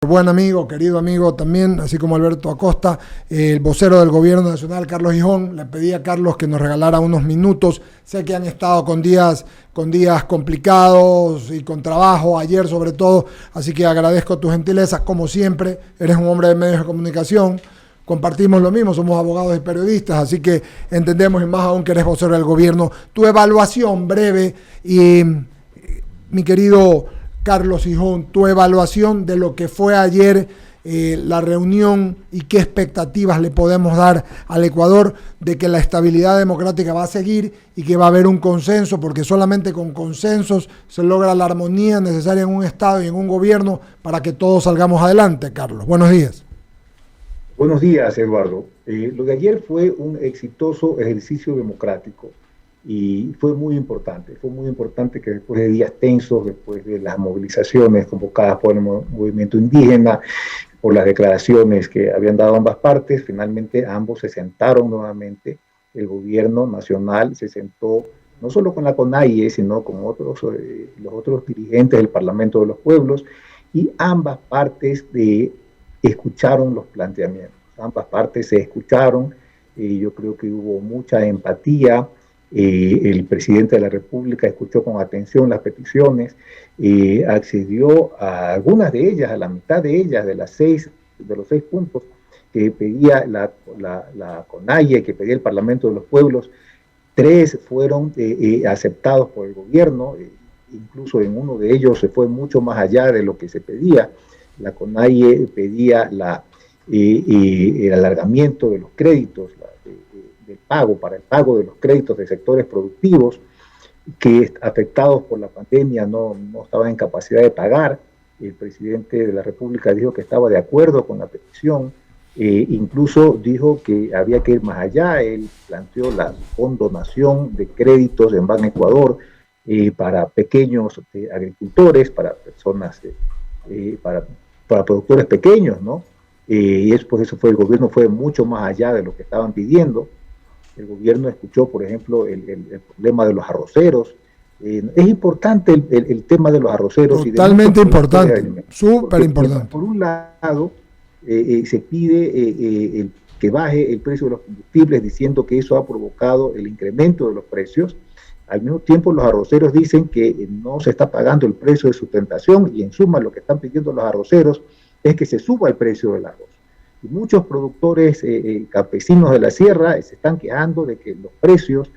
Buen amigo, querido amigo también, así como Alberto Acosta, el vocero del Gobierno Nacional, Carlos Gijón. Le pedí a Carlos que nos regalara unos minutos. Sé que han estado con días complicados y con trabajo, ayer sobre todo, así que agradezco tu gentileza. Como siempre, eres un hombre de medios de comunicación, compartimos lo mismo, somos abogados y periodistas, así que entendemos, y más aún que eres vocero del Gobierno. Tu evaluación breve y, mi querido Carlos Gijón, tu evaluación de lo que fue ayer la reunión y qué expectativas le podemos dar al Ecuador de que la estabilidad democrática va a seguir y que va a haber un consenso, porque solamente con consensos se logra la armonía necesaria en un Estado y en un gobierno para que todos salgamos adelante. Carlos, buenos días. Buenos días, Eduardo. Lo de ayer fue un exitoso ejercicio democrático y fue muy importante. Fue muy importante que después de días tensos, después de las movilizaciones convocadas por el movimiento indígena, por las declaraciones que habían dado ambas partes, finalmente ambos se sentaron nuevamente. El gobierno nacional se sentó no solo con la CONAIE, sino con los otros dirigentes del Parlamento de los Pueblos, y ambas partes escucharon los planteamientos. Ambas partes se escucharon. Yo creo que hubo mucha empatía. El presidente de la República escuchó con atención las peticiones, accedió a algunas de ellas, a la mitad de ellas, de los 6 puntos que pedía la CONAIE, que pedía el Parlamento de los Pueblos. 3 fueron aceptados por el gobierno, incluso en uno de ellos se fue mucho más allá de lo que se pedía. La CONAIE pedía el alargamiento de los créditos, del pago, para el pago de los créditos de sectores productivos que afectados por la pandemia no estaban en capacidad de pagar. El presidente de la República dijo que estaba de acuerdo con la petición, incluso dijo que había que ir más allá. Él planteó la condonación de créditos en Ban Ecuador para pequeños agricultores, para personas, para productores pequeños, ¿no? Y después eso el gobierno fue mucho más allá de lo que estaban pidiendo. El gobierno escuchó, por ejemplo, el problema de los arroceros. Es importante el tema de los arroceros. Totalmente importante, súper importante. Por un lado, se pide que baje el precio de los combustibles, diciendo que eso ha provocado el incremento de los precios. Al mismo tiempo, los arroceros dicen que no se está pagando el precio de sustentación, y en suma lo que están pidiendo los arroceros es que se suba el precio del arroz. Y muchos productores campesinos de la sierra se están quejando de que los precios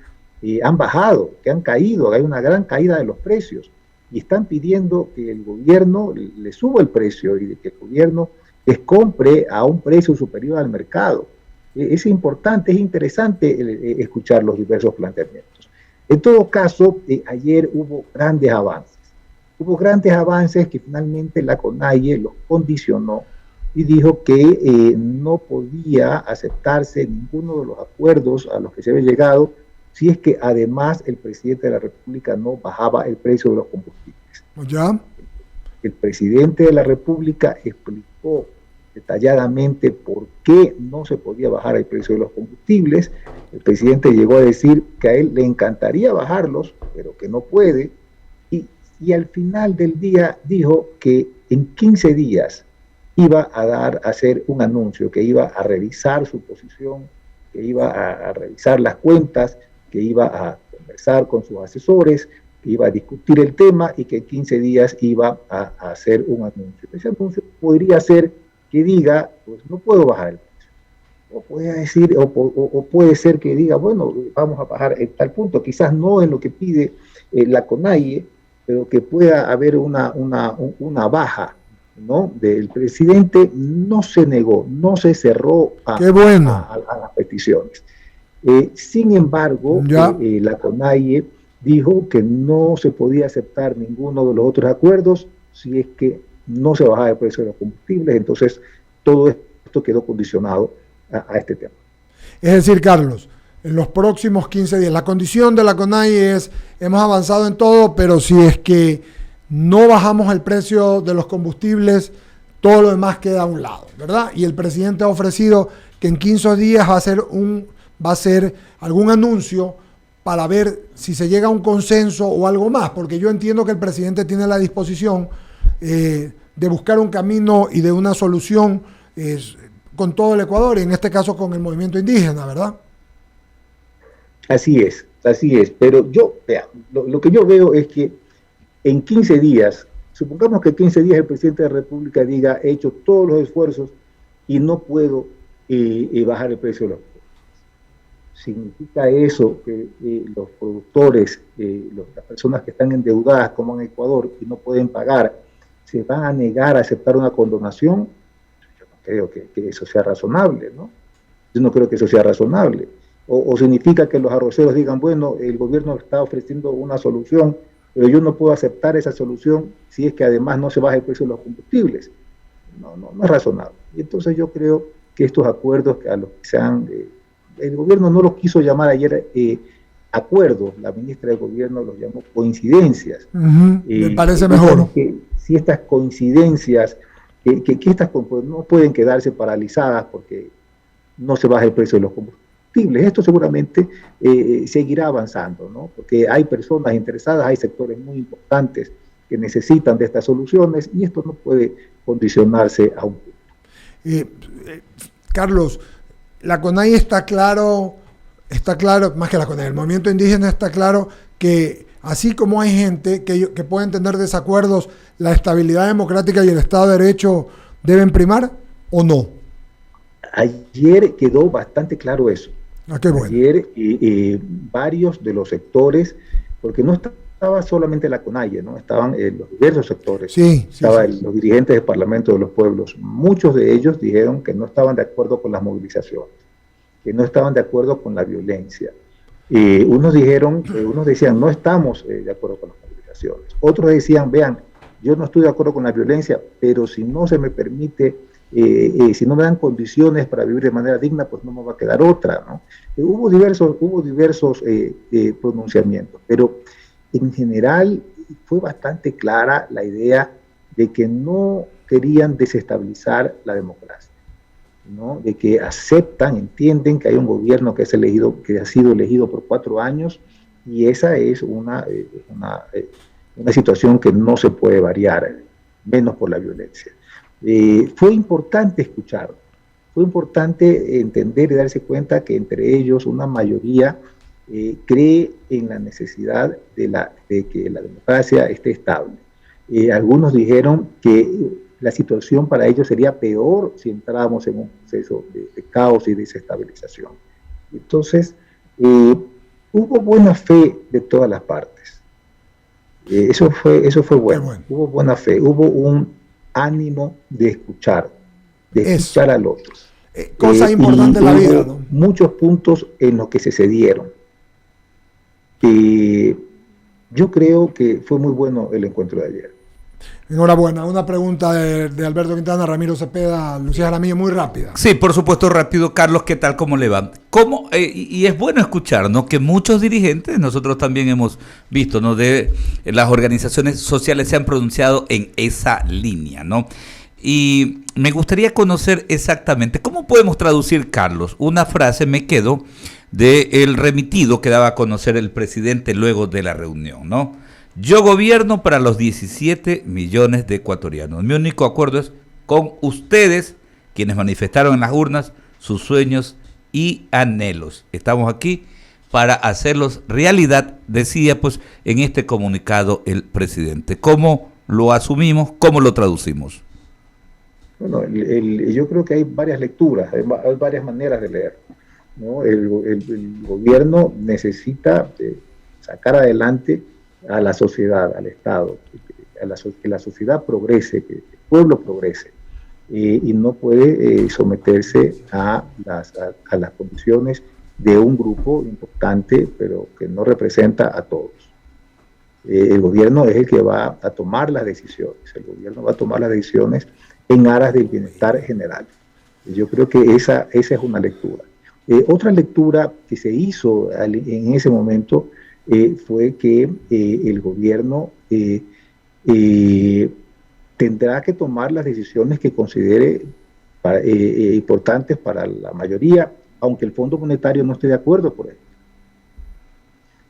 han bajado, que han caído, hay una gran caída de los precios, y están pidiendo que el gobierno le suba el precio y de que el gobierno les compre a un precio superior al mercado. Es importante, es interesante escuchar los diversos planteamientos. En todo caso, ayer hubo grandes avances. Hubo grandes avances que finalmente la CONAIE los condicionó y dijo que no podía aceptarse ninguno de los acuerdos a los que se había llegado si es que además el presidente de la República no bajaba el precio de los combustibles. ¿Ya? El presidente de la República explicó detalladamente por qué no se podía bajar el precio de los combustibles. El presidente llegó a decir que a él le encantaría bajarlos, pero que no puede, y al final del día dijo que en 15 días iba a hacer un anuncio, que iba a revisar su posición, que iba a revisar las cuentas, que iba a conversar con sus asesores, que iba a discutir el tema y que en 15 días iba a hacer un anuncio. Ese anuncio podría ser que diga, pues no puedo bajar el precio. O puede decir, o puede ser que diga, bueno, vamos a bajar en tal punto, quizás no en lo que pide la CONAIE, pero que pueda haber una baja, ¿no? Del presidente. No se negó, no se cerró a las peticiones. Sin embargo, la CONAIE dijo que no se podía aceptar ninguno de los otros acuerdos si es que no se bajaba el precio de los combustibles. Entonces, todo esto quedó condicionado a este tema. Es decir, Carlos, en los próximos 15 días, la condición de la CONAIE es, hemos avanzado en todo, pero si es que no bajamos el precio de los combustibles, todo lo demás queda a un lado, ¿verdad? Y el presidente ha ofrecido que en 15 días va a hacer algún anuncio para ver si se llega a un consenso o algo más, porque yo entiendo que el presidente tiene la disposición de buscar un camino y de una solución con todo el Ecuador, y en este caso con el movimiento indígena, ¿verdad? Así es, pero vea, lo que yo veo es que en 15 días, supongamos que en 15 días el presidente de la República diga, he hecho todos los esfuerzos y no puedo bajar el precio de los productos. ¿Significa eso que los productores, las personas que están endeudadas como en Ecuador y no pueden pagar, se van a negar a aceptar una condonación? Yo no creo que eso sea razonable, ¿no? Yo no creo que eso sea razonable. O significa que los arroceros digan, bueno, el gobierno está ofreciendo una solución, pero yo no puedo aceptar esa solución si es que además no se baja el precio de los combustibles. No es razonable. Y entonces yo creo que estos acuerdos a los que se han... el gobierno no los quiso llamar ayer acuerdos, la ministra del gobierno los llamó coincidencias. Me parece mejor. Que si estas coincidencias, que estas no pueden quedarse paralizadas porque no se baja el precio de los combustibles. Esto seguramente seguirá avanzando, ¿no? Porque hay personas interesadas, hay sectores muy importantes que necesitan de estas soluciones y esto no puede condicionarse a un punto. Carlos, la CONAIE está claro, más que la CONAIE, el movimiento indígena está claro que así como hay gente que pueden tener desacuerdos, la estabilidad democrática y el Estado de Derecho deben primar, ¿o no? Ayer quedó bastante claro eso. Qué bueno. Ayer varios de los sectores, porque no estaba solamente la CONAIE, ¿no? Estaban los diversos sectores, estaban los dirigentes del Parlamento de los Pueblos, muchos de ellos dijeron que no estaban de acuerdo con las movilizaciones, que no estaban de acuerdo con la violencia. Unos decían, no estamos de acuerdo con las movilizaciones. Otros decían, vean, yo no estoy de acuerdo con la violencia, pero si no se me permite, si no me dan condiciones para vivir de manera digna, pues no me va a quedar otra, ¿no? Hubo diversos pronunciamientos, pero en general fue bastante clara la idea de que no querían desestabilizar la democracia, ¿no? De que entienden que hay un gobierno que ha sido elegido por 4 años y esa es una situación que no se puede variar, menos por la violencia. Fue importante escucharlo, fue importante entender y darse cuenta que entre ellos una mayoría cree en la necesidad de que la democracia esté estable. Algunos dijeron que la situación para ellos sería peor si entrábamos en un proceso de caos y desestabilización. Entonces, hubo buena fe de todas las partes. Eso fue bueno. Hubo buena fe, hubo un ánimo de escuchar al otro. Cosa importante en la vida, ¿no? Muchos puntos en los que se cedieron. Yo creo que fue muy bueno el encuentro de ayer. Enhorabuena. Una pregunta de Alberto Quintana, Ramiro Cepeda, Lucía Jaramillo, muy rápida. Sí, por supuesto, rápido. Carlos, ¿qué tal? ¿Cómo le va? Y es bueno escuchar, ¿no? Que muchos dirigentes, nosotros también hemos visto, ¿no? De las organizaciones sociales se han pronunciado en esa línea, ¿no? Y me gustaría conocer exactamente, ¿cómo podemos traducir, Carlos? Una frase me quedó del remitido que daba a conocer el presidente luego de la reunión, ¿no? Yo gobierno para los 17 millones de ecuatorianos. Mi único acuerdo es con ustedes, quienes manifestaron en las urnas sus sueños y anhelos. Estamos aquí para hacerlos realidad, decía pues en este comunicado el presidente. ¿Cómo lo asumimos? ¿Cómo lo traducimos? Bueno, yo creo que hay varias lecturas, hay varias maneras de leer, ¿no? El gobierno necesita sacar adelante a la sociedad, al Estado, que la sociedad progrese, que el pueblo progrese, y no puede someterse a las condiciones de un grupo importante, pero que no representa a todos. El gobierno es el que va a tomar las decisiones, el gobierno va a tomar las decisiones en aras del bienestar general. Yo creo que esa es una lectura. Otra lectura que se hizo en ese momento fue que el gobierno tendrá que tomar las decisiones que considere importantes para la mayoría, aunque el Fondo Monetario no esté de acuerdo por ello,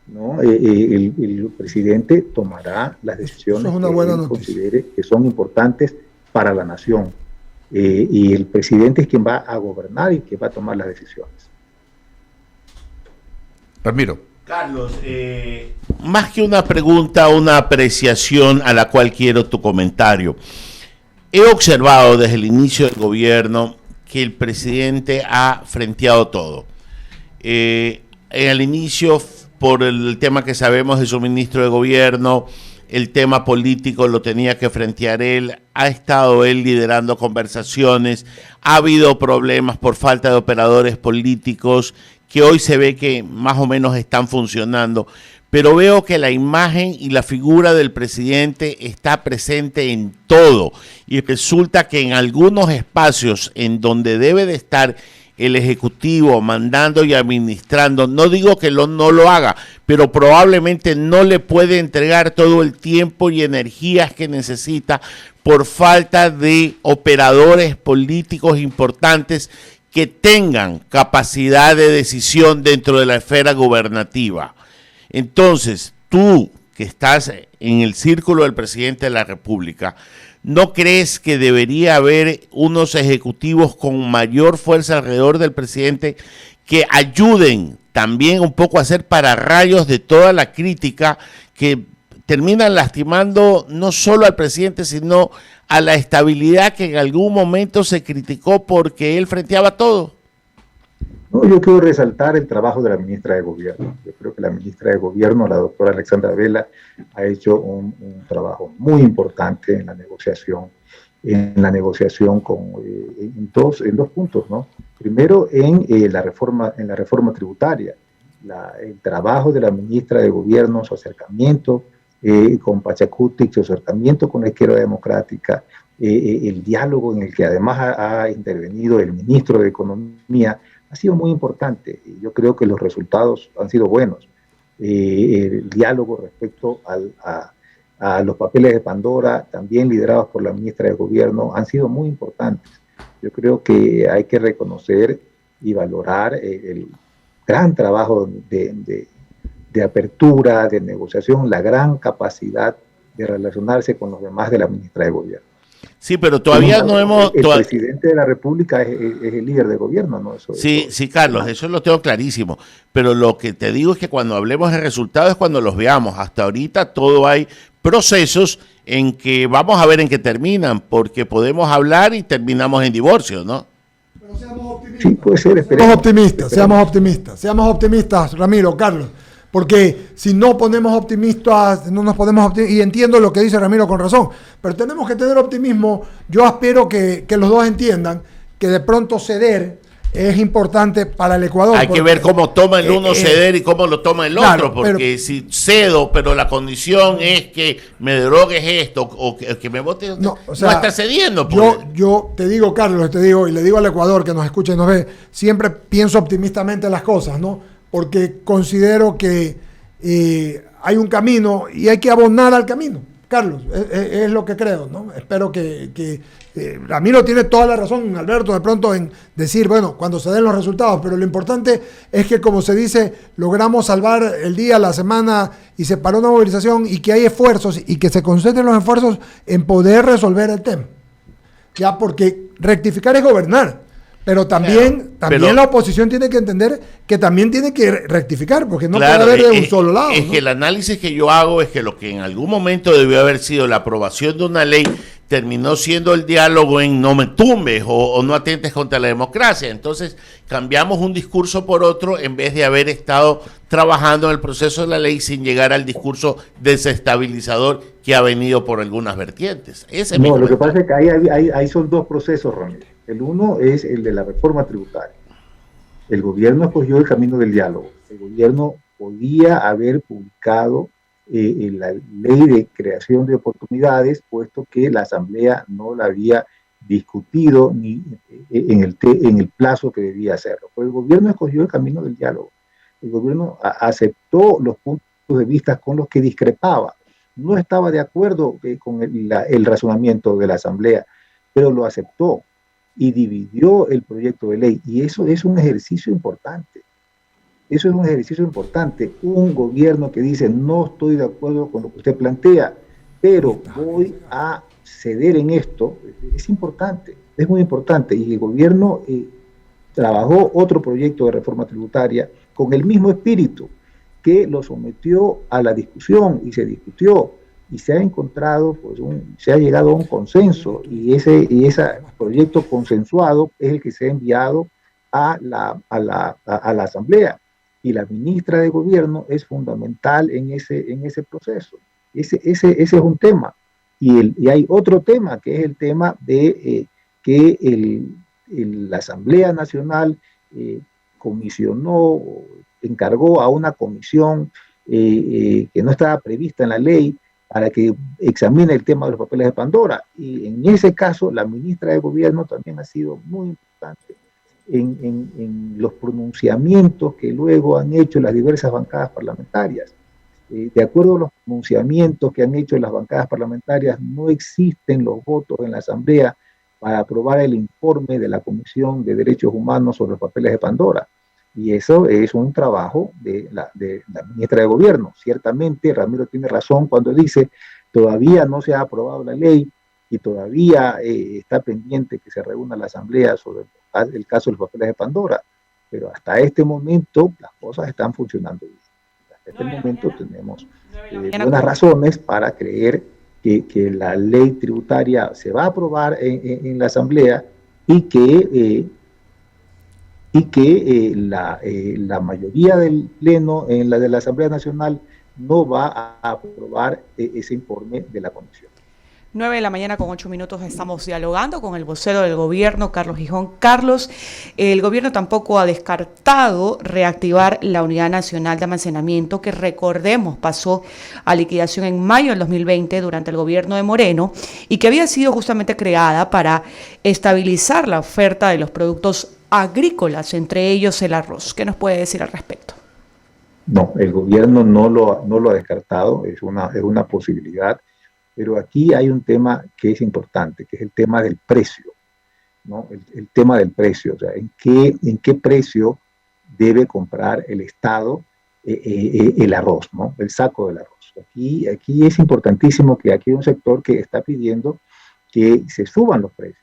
¿no? El presidente tomará las decisiones que considere que son importantes para la nación. Y el presidente es quien va a gobernar y quien va a tomar las decisiones. Ramiro. Carlos, más que una pregunta, una apreciación a la cual quiero tu comentario. He observado desde el inicio del gobierno que el presidente ha frenteado todo. En el inicio, por el tema que sabemos de su ministro de gobierno, el tema político lo tenía que frentear él, ha estado él liderando conversaciones, ha habido problemas por falta de operadores políticos que hoy se ve que más o menos están funcionando, pero veo que la imagen y la figura del presidente está presente en todo y resulta que en algunos espacios en donde debe de estar el Ejecutivo mandando y administrando, no digo que no lo haga, pero probablemente no le puede entregar todo el tiempo y energías que necesita por falta de operadores políticos importantes que tengan capacidad de decisión dentro de la esfera gubernativa. Entonces, tú que estás en el círculo del presidente de la República, ¿no crees que debería haber unos ejecutivos con mayor fuerza alrededor del presidente que ayuden también un poco a hacer pararrayos de toda la crítica que terminan lastimando no solo al presidente, sino a la estabilidad que en algún momento se criticó porque él frenteaba todo? No, yo quiero resaltar el trabajo de la ministra de Gobierno. Yo creo que la ministra de Gobierno, la doctora Alexandra Vela, ha hecho un trabajo muy importante en la negociación en dos puntos, ¿no? Primero, en la reforma tributaria. El trabajo de la ministra de Gobierno, su acercamiento con Pachacuti, su acercamiento con la izquierda democrática, el diálogo en el que además ha intervenido el ministro de Economía, ha sido muy importante. Yo creo que los resultados han sido buenos. El diálogo respecto a los papeles de Pandora, también liderados por la ministra de Gobierno, han sido muy importantes. Yo creo que hay que reconocer y valorar el gran trabajo de apertura, de negociación, la gran capacidad de relacionarse con los demás de la ministra de Gobierno. Sí, pero todavía no hemos... El presidente de la República es el líder de gobierno, ¿no? Sí, Carlos, eso lo tengo clarísimo. Pero lo que te digo es que cuando hablemos de resultados es cuando los veamos. Hasta ahorita todo hay procesos en que vamos a ver en qué terminan, porque podemos hablar y terminamos en divorcio, ¿no? Pero seamos optimistas. Sí, puede ser. Seamos optimistas, Ramiro, Carlos. Porque si no ponemos optimistas, no nos ponemos optimistas, y entiendo lo que dice Ramiro con razón, pero tenemos que tener optimismo. Yo espero que los dos entiendan que de pronto ceder es importante para el Ecuador. Hay que ver cómo toma el uno ceder y cómo lo toma el otro, porque si cedo, pero la condición es que me derogues esto o que me vote, no está cediendo. Yo te digo, Carlos, y le digo al Ecuador que nos escucha y nos ve, siempre pienso optimistamente las cosas, ¿no? Porque considero que hay un camino y hay que abonar al camino. Carlos, es lo que creo, ¿no? Espero que Ramiro tiene toda la razón, Alberto, de pronto en decir, bueno, cuando se den los resultados, pero lo importante es que, como se dice, logramos salvar el día, la semana y se paró una movilización y que hay esfuerzos y que se concentren los esfuerzos en poder resolver el tema. Ya, porque rectificar es gobernar. Pero también la oposición tiene que entender que también tiene que rectificar, porque no puede haber de un solo lado. Es que el análisis que yo hago es que lo que en algún momento debió haber sido la aprobación de una ley terminó siendo el diálogo en no me tumbes o no atentes contra la democracia. Entonces cambiamos un discurso por otro en vez de haber estado trabajando en el proceso de la ley sin llegar al discurso desestabilizador que ha venido por algunas vertientes. Lo que pasa es que ahí son dos procesos, Ramírez. El uno es el de la reforma tributaria. El gobierno escogió el camino del diálogo. El gobierno podía haber publicado la ley de creación de oportunidades, puesto que la Asamblea no la había discutido ni en el plazo que debía hacerlo. Pero el gobierno escogió el camino del diálogo. El gobierno aceptó los puntos de vista con los que discrepaba. No estaba de acuerdo con el razonamiento de la Asamblea, pero lo aceptó y dividió el proyecto de ley, y eso es un ejercicio importante. Eso es un ejercicio importante. Un gobierno que dice, no estoy de acuerdo con lo que usted plantea, pero voy a ceder en esto es importante, es muy importante, y el gobierno trabajó otro proyecto de reforma tributaria con el mismo espíritu, que lo sometió a la discusión y se discutió y se ha encontrado, pues se ha llegado a un consenso, y ese proyecto consensuado es el que se ha enviado a la Asamblea, y la ministra de Gobierno es fundamental en ese proceso. Ese es un tema. Y hay otro tema, que es el tema de que la Asamblea Nacional comisionó, encargó a una comisión que no estaba prevista en la ley para que examine el tema de los papeles de Pandora. Y en ese caso, la ministra de Gobierno también ha sido muy importante en los pronunciamientos que luego han hecho las diversas bancadas parlamentarias. De acuerdo a los pronunciamientos que han hecho las bancadas parlamentarias, no existen los votos en la Asamblea para aprobar el informe de la Comisión de Derechos Humanos sobre los papeles de Pandora. Y eso es un trabajo de la ministra de Gobierno. Ciertamente, Ramiro tiene razón cuando dice, todavía no se ha aprobado la ley y todavía está pendiente que se reúna la Asamblea sobre el caso de los papeles de Pandora. Pero hasta este momento las cosas están funcionando bien. Hasta este momento tenemos buenas razones para creer que la ley tributaria se va a aprobar en la Asamblea y que la mayoría del Pleno de la Asamblea Nacional no va a aprobar ese informe de la Comisión. 9:08 a.m. estamos dialogando con el vocero del gobierno, Carlos Gijón. Carlos, el gobierno tampoco ha descartado reactivar la Unidad Nacional de Almacenamiento, que recordemos pasó a liquidación en mayo del 2020 durante el gobierno de Moreno, y que había sido justamente creada para estabilizar la oferta de los productos agrícolas, entre ellos el arroz. ¿Qué nos puede decir al respecto? No, el gobierno no lo ha descartado, es una posibilidad. Pero aquí hay un tema que es importante, que es el tema del precio, ¿no? El tema del precio, o sea, ¿en qué precio debe comprar el Estado el arroz, ¿no? El saco del arroz. Aquí es importantísimo que aquí hay un sector que está pidiendo que se suban los precios,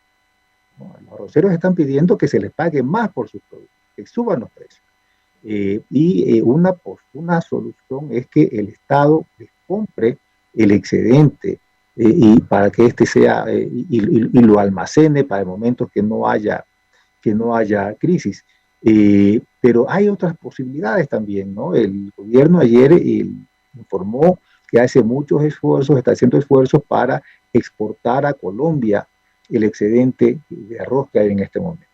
¿no? Los arroceros están pidiendo que se les pague más por sus productos, que suban los precios. Una solución es que el Estado les compre el excedente y para que este sea y lo almacene para momentos que no haya crisis. Pero hay otras posibilidades también, ¿no? El gobierno ayer informó que hace muchos esfuerzos, está haciendo esfuerzos para exportar a Colombia el excedente de arroz que hay en este momento.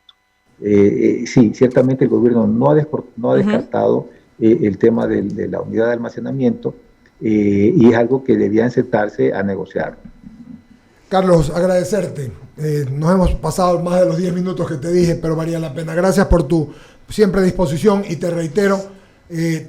Sí, ciertamente el gobierno no ha descartado el tema de la unidad de almacenamiento, y es algo que debían sentarse a negociar. Carlos, agradecerte. Nos hemos pasado más de los 10 minutos que te dije, pero valía la pena. Gracias por tu siempre disposición, y te reitero,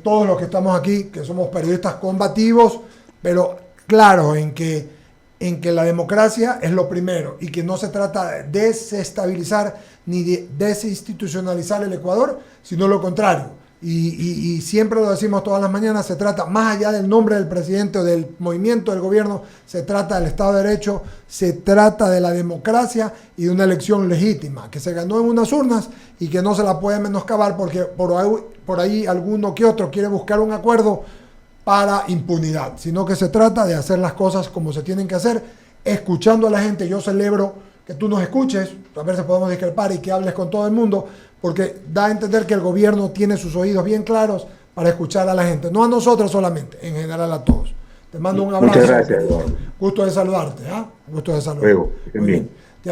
todos los que estamos aquí, que somos periodistas combativos, pero claros en que la democracia es lo primero y que no se trata de desestabilizar ni de desinstitucionalizar el Ecuador, sino lo contrario. Y siempre lo decimos todas las mañanas, se trata, más allá del nombre del presidente o del movimiento del gobierno, se trata del Estado de Derecho, se trata de la democracia y de una elección legítima, que se ganó en unas urnas y que no se la puede menoscabar porque por ahí alguno que otro quiere buscar un acuerdo para impunidad, sino que se trata de hacer las cosas como se tienen que hacer, escuchando a la gente. Yo celebro que tú nos escuches, a ver si podemos discrepar y que hables con todo el mundo, porque da a entender que el gobierno tiene sus oídos bien claros para escuchar a la gente, no a nosotros solamente, en general a todos. Te mando un abrazo. Muchas gracias, Eduardo. Gusto de saludarte, ¿ah? Gusto de saludarte. Luego, bien.